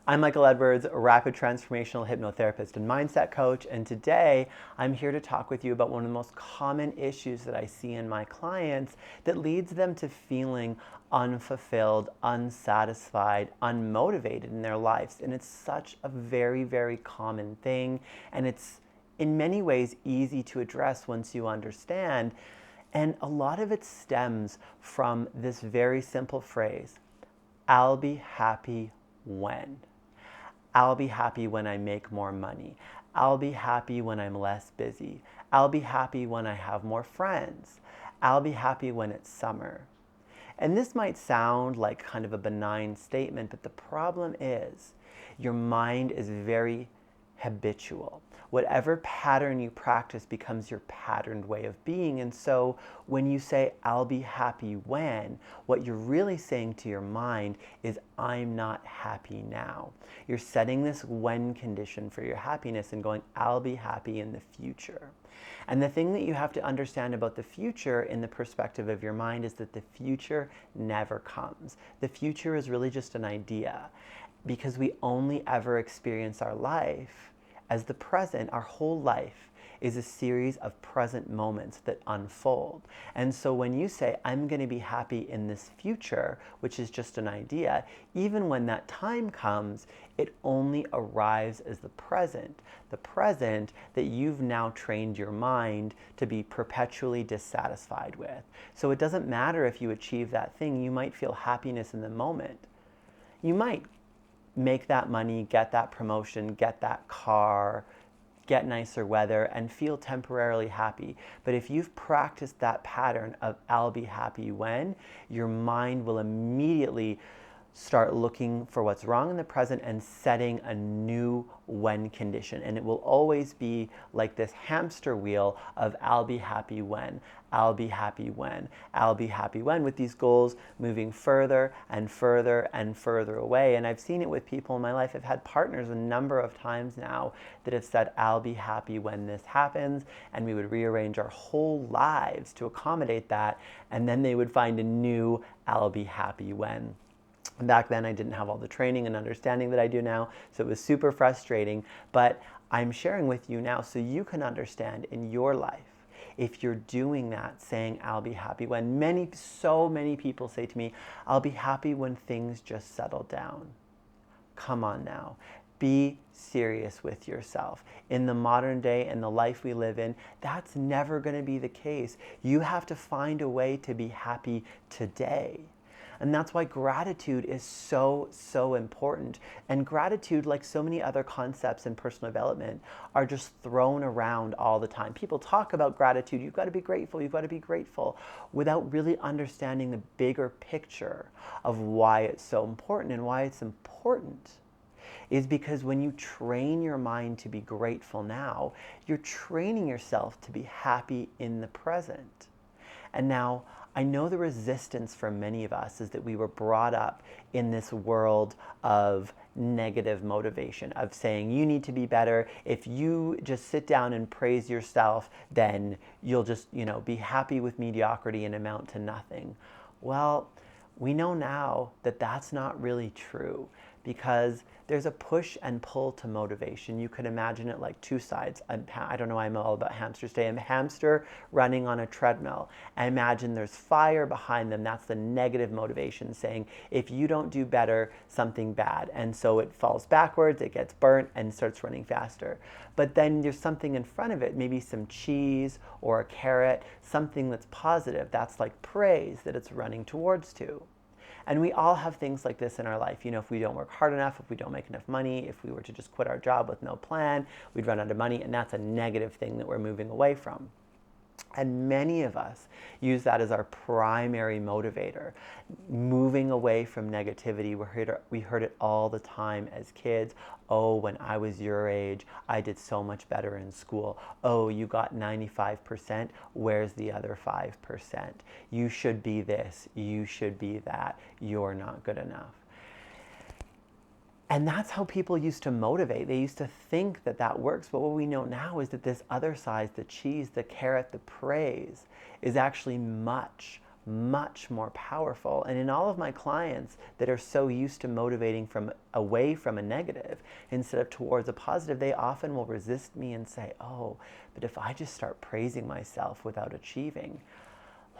I'm Michael Edwards, a rapid transformational hypnotherapist and mindset coach, and today I'm here to talk with you about one of the most common issues that I see in my clients that leads them to feeling unfulfilled, unsatisfied, unmotivated in their lives. And it's such a very, very common thing, and it's in many ways easy to address once you understand. And a lot of it stems from this very simple phrase, I'll be happy when. I'll be happy when I make more money. I'll be happy when I'm less busy. I'll be happy when I have more friends. I'll be happy when it's summer. And this might sound like kind of a benign statement, but the problem is your mind is very habitual. Whatever pattern you practice becomes your patterned way of being. And so when you say, I'll be happy when, what you're really saying to your mind is, I'm not happy now. You're setting this when condition for your happiness and going, I'll be happy in the future. And the thing that you have to understand about the future in the perspective of your mind is that the future never comes. The future is really just an idea, because we only ever experience our life as the present. Our whole life is a series of present moments that unfold. And so when you say, I'm going to be happy in this future, which is just an idea, even when that time comes, it only arrives as the present that you've now trained your mind to be perpetually dissatisfied with. So it doesn't matter if you achieve that thing. You might feel happiness in the moment. You might make that money, get that promotion, get that car, get nicer weather, and feel temporarily happy. But if you've practiced that pattern of I'll be happy when, your mind will immediately start looking for what's wrong in the present and setting a new when condition. And it will always be like this hamster wheel of I'll be happy when, I'll be happy when, I'll be happy when, with these goals moving further and further and further away. And I've seen it with people in my life. I've had partners a number of times now that have said, I'll be happy when this happens. And we would rearrange our whole lives to accommodate that. And then they would find a new I'll be happy when. Back then, I didn't have all the training and understanding that I do now, so it was super frustrating. But I'm sharing with you now so you can understand in your life, if you're doing that, saying, I'll be happy when. So many people say to me, I'll be happy when things just settle down. Come on now. Be serious with yourself. In the modern day and the life we live in, that's never going to be the case. You have to find a way to be happy today. And that's why gratitude is so, so important. And gratitude, like so many other concepts in personal development, are just thrown around all the time. People talk about gratitude. You've got to be grateful. You've got to be grateful, without really understanding the bigger picture of why it's so important. And why it's important is because when you train your mind to be grateful now, you're training yourself to be happy in the present. And now, I know the resistance for many of us is that we were brought up in this world of negative motivation, of saying you need to be better. If you just sit down and praise yourself, then you'll just, be happy with mediocrity and amount to nothing. Well, we know now that that's not really true, because there's a push and pull to motivation. You could imagine it like two sides. I don't know why I'm all about hamsters today. I'm a hamster running on a treadmill. I imagine there's fire behind them. That's the negative motivation, saying, if you don't do better, something bad. And so it falls backwards, it gets burnt, and starts running faster. But then there's something in front of it, maybe some cheese or a carrot, something that's positive. That's like praise that it's running towards to. And we all have things like this in our life. If we don't work hard enough, if we don't make enough money, if we were to just quit our job with no plan, we'd run out of money, and that's a negative thing that we're moving away from. And many of us use that as our primary motivator, moving away from negativity. We heard it all the time as kids. Oh, when I was your age, I did so much better in school. Oh, you got 95%. Where's the other 5%? You should be this. You should be that. You're not good enough. And that's how people used to motivate. They used to think that that works. But what we know now is that this other side, the cheese, the carrot, the praise, is actually much, much more powerful. And in all of my clients that are so used to motivating from away from a negative instead of towards a positive, they often will resist me and say, oh, but if I just start praising myself without achieving,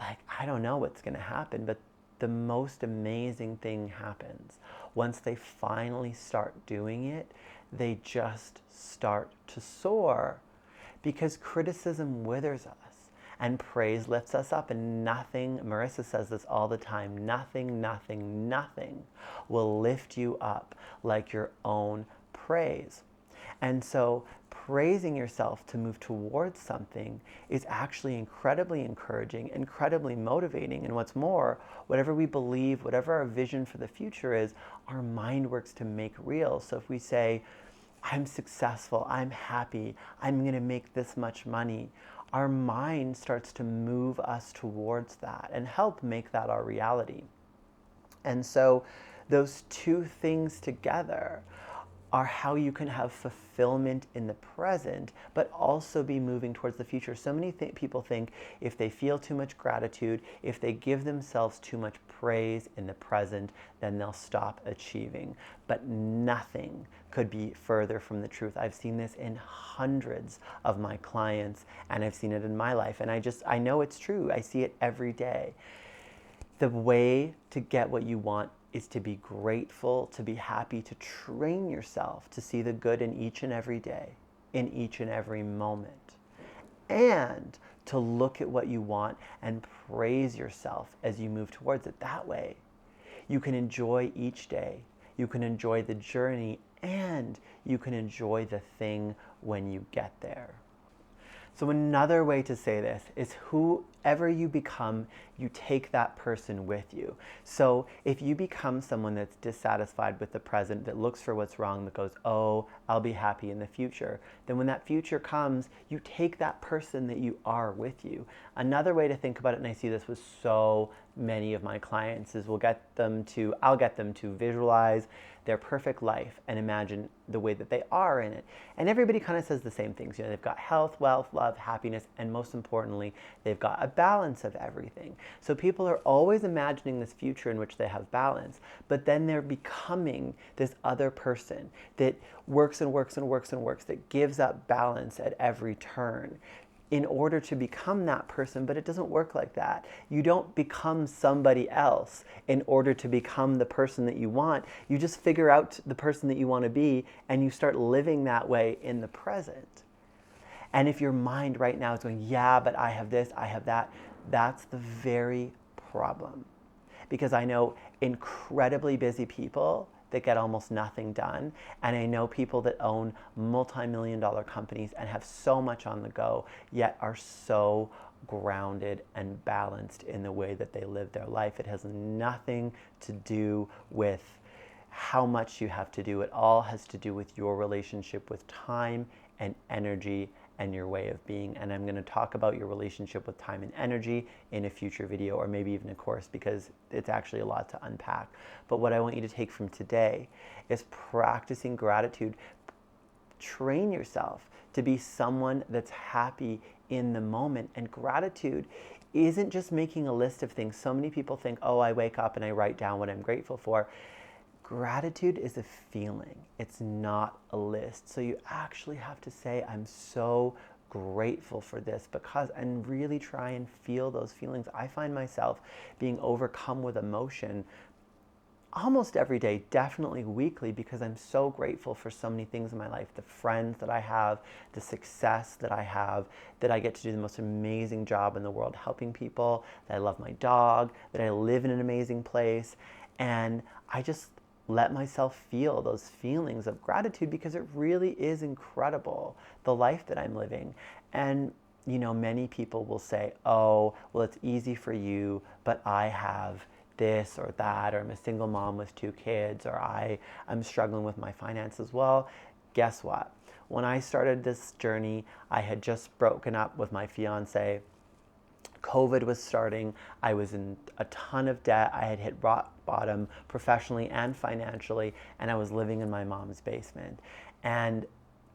like, I don't know what's going to happen. But the most amazing thing happens. Once they finally start doing it, they just start to soar, because criticism withers us and praise lifts us up. And nothing, Marissa says this all the time, nothing, nothing, nothing will lift you up like your own praise. And so praising yourself to move towards something is actually incredibly encouraging, incredibly motivating. And what's more, whatever we believe, whatever our vision for the future is, our mind works to make real. So if we say, I'm successful, I'm happy, I'm going to make this much money, our mind starts to move us towards that and help make that our reality. And so those two things together are how you can have fulfillment in the present, but also be moving towards the future. So many people think if they feel too much gratitude, if they give themselves too much praise in the present, then they'll stop achieving. But nothing could be further from the truth. I've seen this in hundreds of my clients, and I've seen it in my life. And I know it's true. I see it every day. The way to get what you want is to be grateful, to be happy, to train yourself to see the good in each and every day, in each and every moment, and to look at what you want and praise yourself as you move towards it. That way, you can enjoy each day, you can enjoy the journey, and you can enjoy the thing when you get there. So another way to say this is whoever you become, you take that person with you. So if you become someone that's dissatisfied with the present, that looks for what's wrong, that goes, oh, I'll be happy in the future, then when that future comes, you take that person that you are with you. Another way to think about it, and I see this with so many of my clients, is I'll get them to visualize their perfect life and imagine the way that they are in it. And everybody kind of says the same things. They've got health, wealth, love, happiness, and most importantly, they've got a balance of everything. So people are always imagining this future in which they have balance, but then they're becoming this other person that works and works and works and works, that gives up balance at every turn in order to become that person. But it doesn't work like that. You don't become somebody else in order to become the person that you want. You just figure out the person that you want to be, and you start living that way in the present. And if your mind right now is going, yeah, but I have this, I have that, that's the very problem. Because I know incredibly busy people that get almost nothing done. And I know people that own multi-million-dollar companies and have so much on the go, yet are so grounded and balanced in the way that they live their life. It has nothing to do with how much you have to do. It all has to do with your relationship with time and energy and your way of being. And I'm going to talk about your relationship with time and energy in a future video, or maybe even a course, because it's actually a lot to unpack. But what I want you to take from today is practicing gratitude. Train yourself to be someone that's happy in the moment. And gratitude isn't just making a list of things. So many people think, oh, I wake up and I write down what I'm grateful for. Gratitude is a feeling. It's not a list. So you actually have to say, I'm so grateful for this, because, and really try and feel those feelings. I find myself being overcome with emotion almost every day, definitely weekly, because I'm so grateful for so many things in my life. The friends that I have, the success that I have, that I get to do the most amazing job in the world helping people, that I love my dog, that I live in an amazing place. And I just let myself feel those feelings of gratitude, because it really is incredible, the life that I'm living. And many people will say, oh, well, it's easy for you, but I have this or that, or I'm a single mom with 2 kids, or I'm struggling with my finances. Well, guess what? When I started this journey, I had just broken up with my fiance. COVID was starting. I was in a ton of debt. I had hit rock bottom professionally and financially, and I was living in my mom's basement. And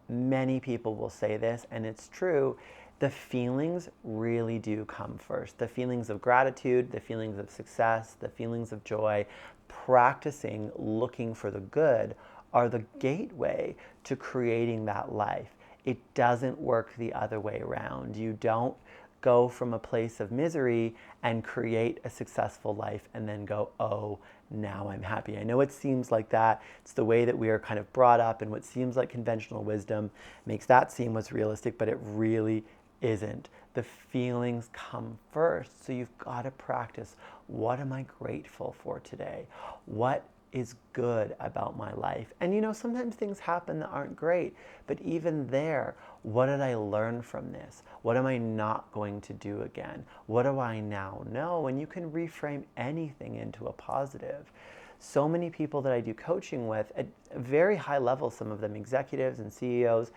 many people will say this, and it's true. the feelings really do come first. The feelings of gratitude, the feelings of success, the feelings of joy, practicing looking for the good are the gateway to creating that life. It doesn't work the other way around. You don't go from a place of misery and create a successful life and then go, oh, now I'm happy. I know it seems like that. It's the way that we are kind of brought up, and what seems like conventional wisdom makes that seem what's realistic, but it really isn't. The feelings come first. So you've got to practice. What am I grateful for today? What is good about my life? And you know, sometimes things happen that aren't great, but even there, what did I learn from this? What am I not going to do again? What do I now know? And you can reframe anything into a positive. So many people that I do coaching with at a very high level, some of them executives and CEOs,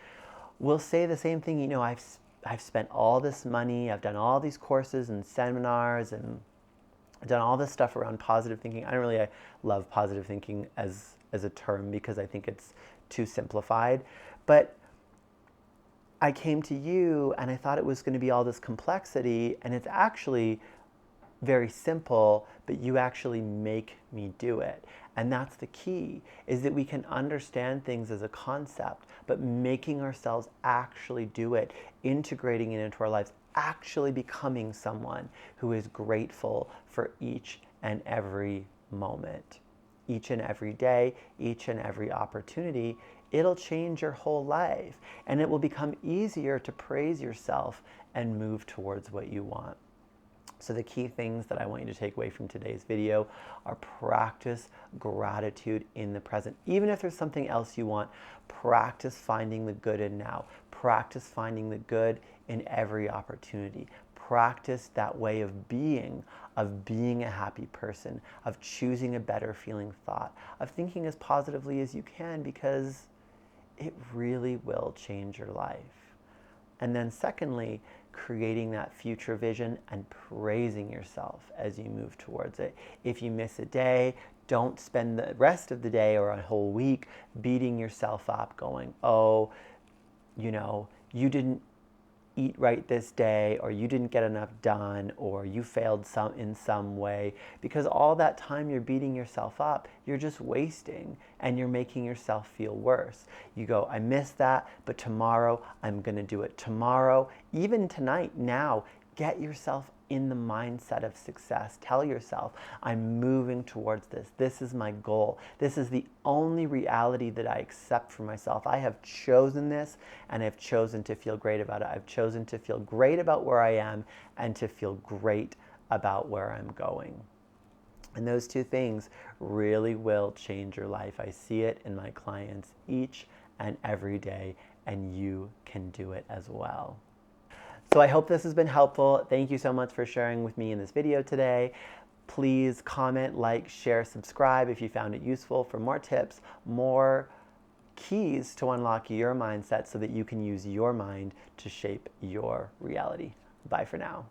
will say the same thing. You know, I've spent all this money, I've done all these courses and seminars, and I've done all this stuff around positive thinking. I don't really love positive thinking as a term because I think it's too simplified. But I came to you and I thought it was going to be all this complexity, and it's actually very simple, but you actually make me do it. And that's the key, is that we can understand things as a concept, but making ourselves actually do it, integrating it into our lives, actually becoming someone who is grateful for each and every moment, each and every day, each and every opportunity. It'll change your whole life, and it will become easier to praise yourself and move towards what you want. So the key things that I want you to take away from today's video are: practice gratitude in the present. Even if there's something else you want, practice finding the good in now. Practice finding the good in every opportunity. Practice that way of being a happy person, of choosing a better feeling thought, of thinking as positively as you can, because it really will change your life. And then secondly, creating that future vision and praising yourself as you move towards it. If you miss a day, don't spend the rest of the day or a whole week beating yourself up going, oh, you know, you didn't eat right this day, or you didn't get enough done, or you failed in some way, because all that time you're beating yourself up, you're just wasting, and you're making yourself feel worse. You go, I missed that, but tomorrow I'm going to do it. Tomorrow, even tonight, now, get yourself in the mindset of success. Tell yourself, I'm moving towards this. This is my goal. This is the only reality that I accept for myself. I have chosen this, and I've chosen to feel great about it. I've chosen to feel great about where I am and to feel great about where I'm going. And those two things really will change your life. I see it in my clients each and every day, and you can do it as well. So I hope this has been helpful. Thank you so much for sharing with me in this video today. Please comment, like, share, subscribe if you found it useful for more tips, more keys to unlock your mindset so that you can use your mind to shape your reality. Bye for now.